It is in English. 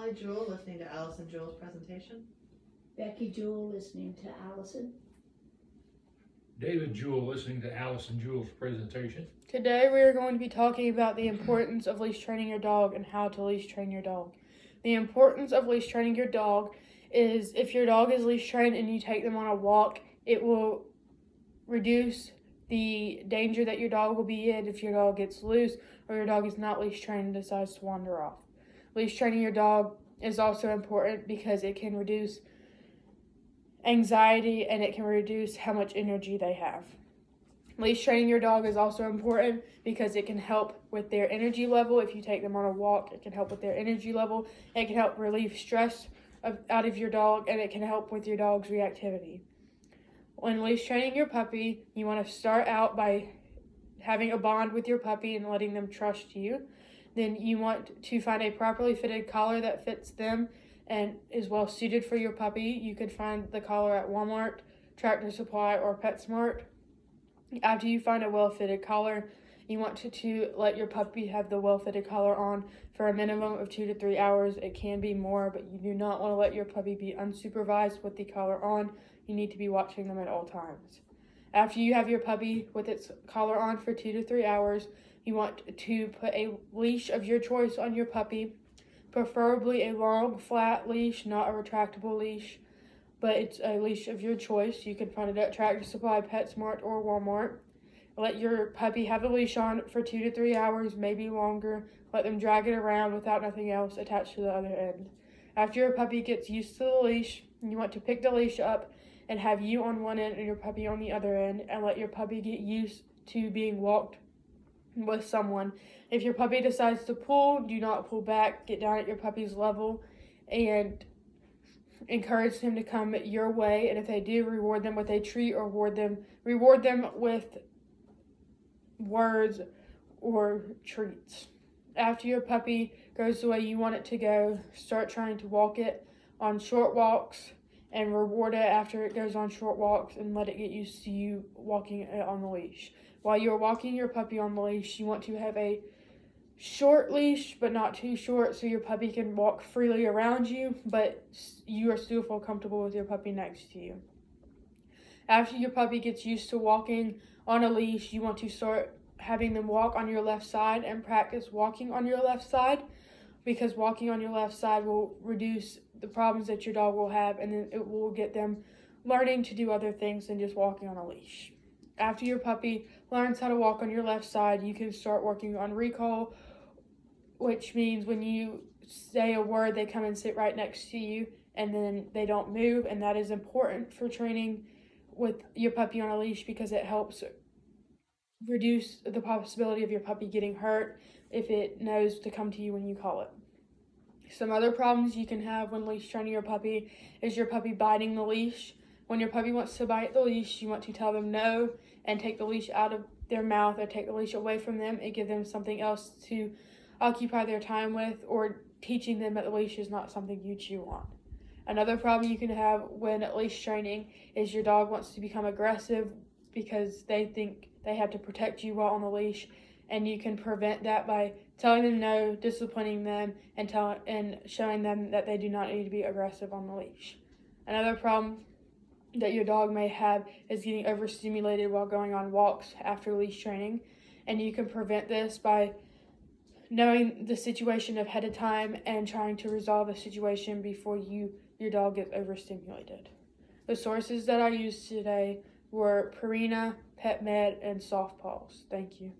Molly Jewell listening to Allison Jewell's presentation. Becky Jewell listening to Allison. David Jewell listening to Allison Jewell's presentation. Today we are going to be talking about the importance of leash training your dog and how to leash train your dog. The importance of leash training your dog is if your dog is leash trained and you take them on a walk, it will reduce the danger that your dog will be in if your dog gets loose or your dog is not leash trained and decides to wander off. Leash training your dog is also important because it can reduce anxiety and it can reduce how much energy they have. Leash training your dog is also important because it can help with their energy level. If you take them on a walk, it can help with their energy level. It can help relieve stress out of your dog, and it can help with your dog's reactivity. When leash training your puppy, you want to start out by having a bond with your puppy and letting them trust you. Then you want to find a properly fitted collar that fits them and is well suited for your puppy. You could find the collar at Walmart, Tractor Supply, or PetSmart. After you find a well-fitted collar, you want to let your puppy have the well-fitted collar on for a minimum of 2 to 3 hours. It can be more, but you do not want to let your puppy be unsupervised with the collar on. You need to be watching them at all times. After you have your puppy with its collar on for 2 to 3 hours, you want to put a leash of your choice on your puppy, preferably a long, flat leash, not a retractable leash, but it's a leash of your choice. You can find it at Tractor Supply, PetSmart, or Walmart. Let your puppy have the leash on for 2 to 3 hours, maybe longer. Let them drag it around without nothing else attached to the other end. After your puppy gets used to the leash, you want to pick the leash up and have you on one end and your puppy on the other end, and let your puppy get used to being walked with someone. If your puppy decides to pull, do not pull back. Get down at your puppy's level and encourage them to come your way, and if they do, reward them with a treat or reward them with words or treats. After your puppy goes the way you want it to go, start trying to walk it on short walks and reward it after it goes on short walks and let it get used to you walking it on the leash. While you're walking your puppy on the leash, you want to have a short leash, but not too short, so your puppy can walk freely around you, but you are still feel comfortable with your puppy next to you. After your puppy gets used to walking on a leash, you want to start having them walk on your left side and practice walking on your left side, because walking on your left side will reduce the problems that your dog will have, and then it will get them learning to do other things than just walking on a leash. After your puppy learns how to walk on your left side, you can start working on recall, which means when you say a word, they come and sit right next to you and then they don't move. And that is important for training with your puppy on a leash because it helps reduce the possibility of your puppy getting hurt if it knows to come to you when you call it. Some other problems you can have when leash training your puppy is your puppy biting the leash. When your puppy wants to bite the leash, you want to tell them no and take the leash out of their mouth or take the leash away from them and give them something else to occupy their time with, or teaching them that the leash is not something you chew on. Another problem you can have when leash training is your dog wants to become aggressive because they think they have to protect you while on the leash, and you can prevent that by telling them no, disciplining them, and showing them that they do not need to be aggressive on the leash. Another problem that your dog may have is getting overstimulated while going on walks after leash training, and you can prevent this by knowing the situation ahead of time and trying to resolve a situation before your dog gets overstimulated. The sources that I used today were Purina, PetMed, and Soft Paws. Thank you.